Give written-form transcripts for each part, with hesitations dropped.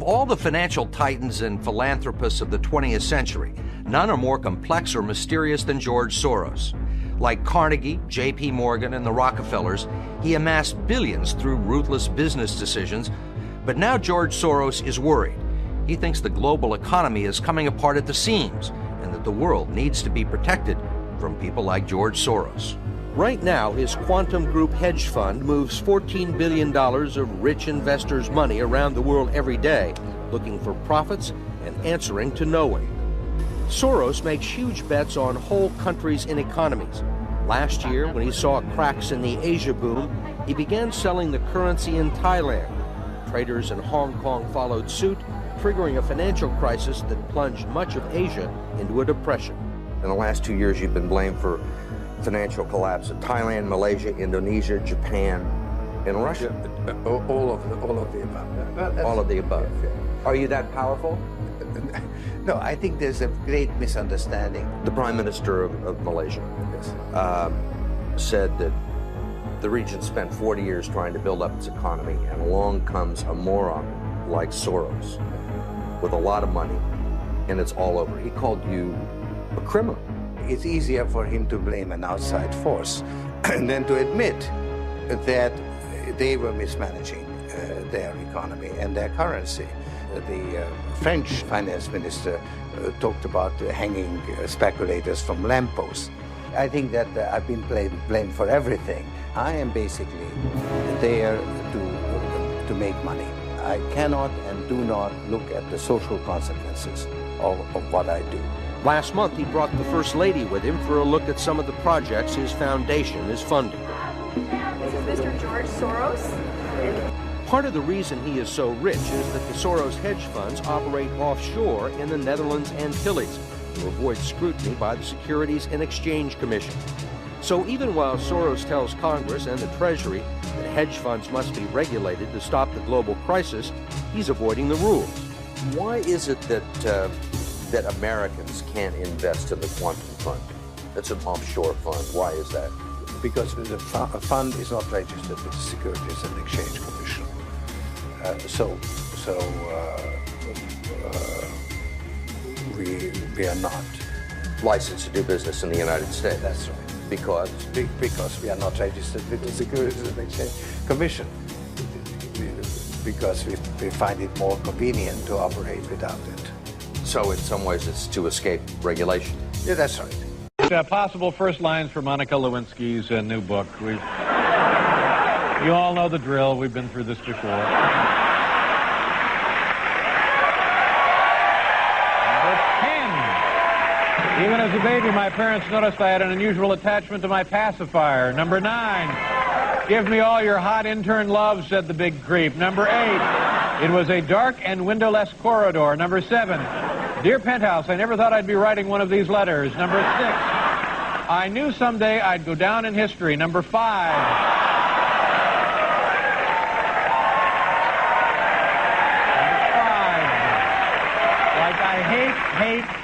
of all the financial titans and philanthropists of the 20th century, none are more complex or mysterious than George Soros. Like Carnegie, J.P. Morgan, and the Rockefellers, he amassed billions through ruthless business decisions, but now George Soros is worried. He thinks the global economy is coming apart at the seams and that the world needs to be protected from people like George Soros. Right now, his Quantum Group hedge fund moves $14 billion of rich investors' money around the world every day, looking for profits and answering to no one. Soros makes huge bets on whole countries and economies. Last year, when he saw cracks in the Asia boom, he began selling the currency in Thailand. Traders in Hong Kong followed suit, triggering a financial crisis that plunged much of Asia into a depression. In the last 2 years, you've been blamed for financial collapse in Thailand, Malaysia, Indonesia, Japan, and Russia. All of the above. All of the above. Yes. Are you that powerful? No, I think there's a great misunderstanding. The Prime Minister of Malaysia said that the region spent 40 years trying to build up its economy, and along comes a moron like Soros with a lot of money, and it's all over. He called you a criminal. It's easier for him to blame an outside force than to admit that they were mismanaging their economy and their currency. The French finance minister talked about hanging speculators from lampposts. I think that I've been blamed for everything. I am basically there to make money. I cannot and do not look at the social consequences of what I do. Last month, he brought the First Lady with him for a look at some of the projects his foundation is funding. This is Mr. George Soros. Part of the reason he is so rich is that the Soros hedge funds operate offshore in the Netherlands Antilles to avoid scrutiny by the Securities and Exchange Commission. So even while Soros tells Congress and the Treasury that hedge funds must be regulated to stop the global crisis, he's avoiding the rules. Why is it that Americans can't invest in the Quantum Fund? It's an offshore fund. Why is that? Because the fund is not registered with the Securities and Exchange Commission. We are not Licensed to do business in the United States. That's right. Because we are not registered with the Securities and Exchange Commission. Because we find it more convenient to operate without it. So in some ways it's to escape regulation. Yeah, that's right. Possible first lines for Monica Lewinsky's new book. You all know the drill. We've been through this before. Number 10. Even as a baby, my parents noticed I had an unusual attachment to my pacifier. Number 9. Give me all your hot intern love, said the big creep. Number 8. It was a dark and windowless corridor. Number 7. Dear Penthouse, I never thought I'd be writing one of these letters. Number 6. I knew someday I'd go down in history. Number 5.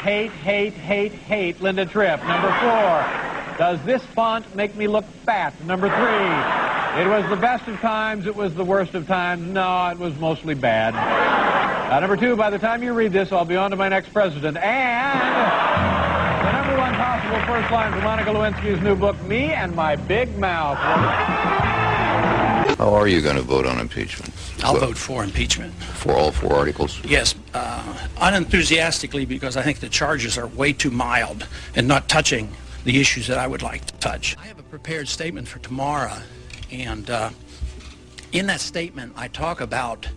Hate Linda Tripp. Number 4, does this font make me look fat? Number 3, it was the best of times, it was the worst of times. No, it was mostly bad. Number 2, by the time you read this, I'll be on to my next president. And the number 1 possible first line for Monica Lewinsky's new book, Me and My Big Mouth. How are you going to vote on impeachment? I'll vote for impeachment. For all 4 articles? Yes, unenthusiastically, because I think the charges are way too mild and not touching the issues that I would like to touch. I have a prepared statement for tomorrow, and in that statement I talk about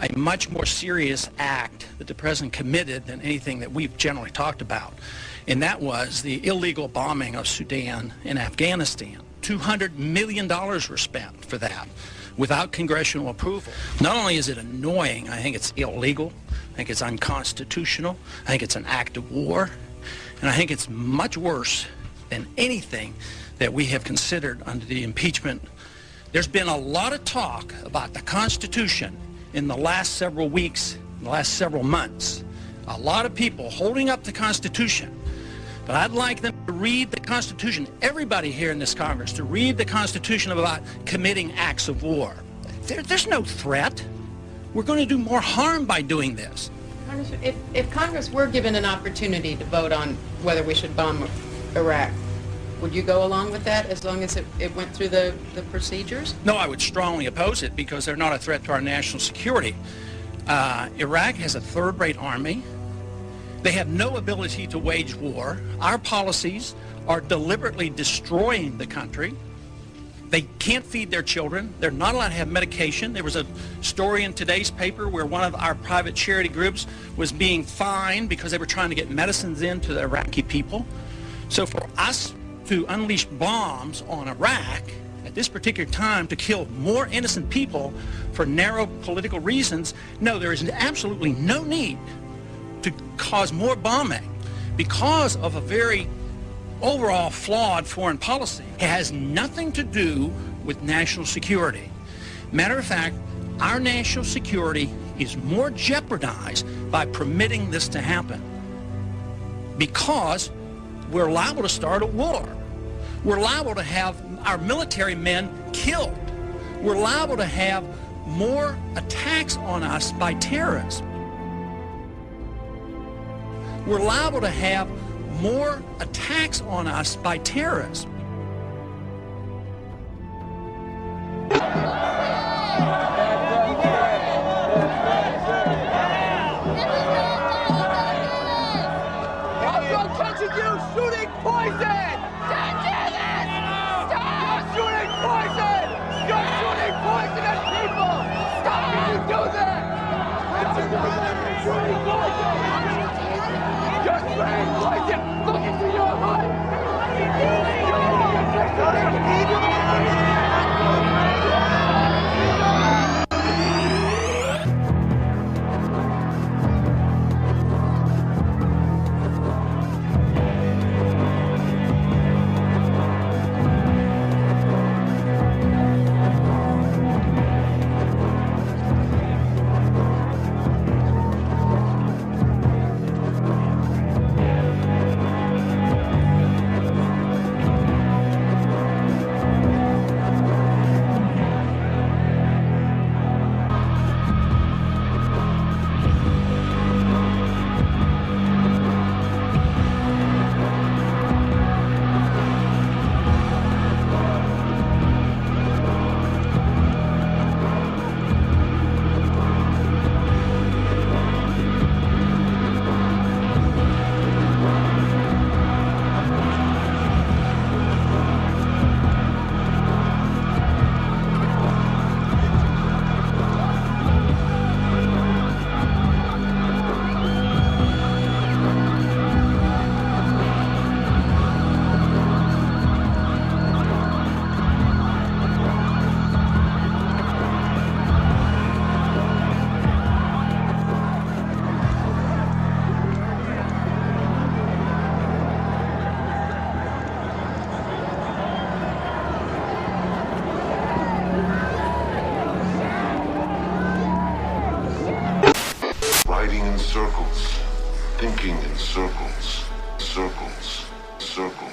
a much more serious act that the president committed than anything that we've generally talked about, and that was the illegal bombing of Sudan and Afghanistan. $200 million were spent for that without congressional approval. Not only is it annoying, I think it's illegal, I think it's unconstitutional, I think it's an act of war, and I think it's much worse than anything that we have considered under the impeachment. There's been a lot of talk about the Constitution in the last several weeks, in the last several months. A lot of people holding up the Constitution. But I'd like them to read the Constitution, everybody here in this Congress, to read the Constitution about committing acts of war. There's no threat. We're going to do more harm by doing this. If Congress were given an opportunity to vote on whether we should bomb Iraq, would you go along with that as long as it went through the procedures? No, I would strongly oppose it because they're not a threat to our national security. Iraq has a third-rate army. They have no ability to wage war. Our policies are deliberately destroying the country. They can't feed their children. They're not allowed to have medication. There was a story in today's paper where one of our private charity groups was being fined because they were trying to get medicines into the Iraqi people. So for us to unleash bombs on Iraq at this particular time to kill more innocent people for narrow political reasons, no, there is absolutely no need to cause more bombing because of a very overall flawed foreign policy. It has nothing to do with national security. Matter of fact, our national security is more jeopardized by permitting this to happen because we're liable to start a war. We're liable to have our military men killed. We're liable to have more attacks on us by terrorists. We're liable to have more attacks on us by terrorists. Shooting poison! Can't do this! Stop! You're shooting poison! You're shooting poison at people! Stop! Can you do that? You're shooting poison! You're shooting poison! Look into your heart! Riding in circles, thinking in circles, circles, circles.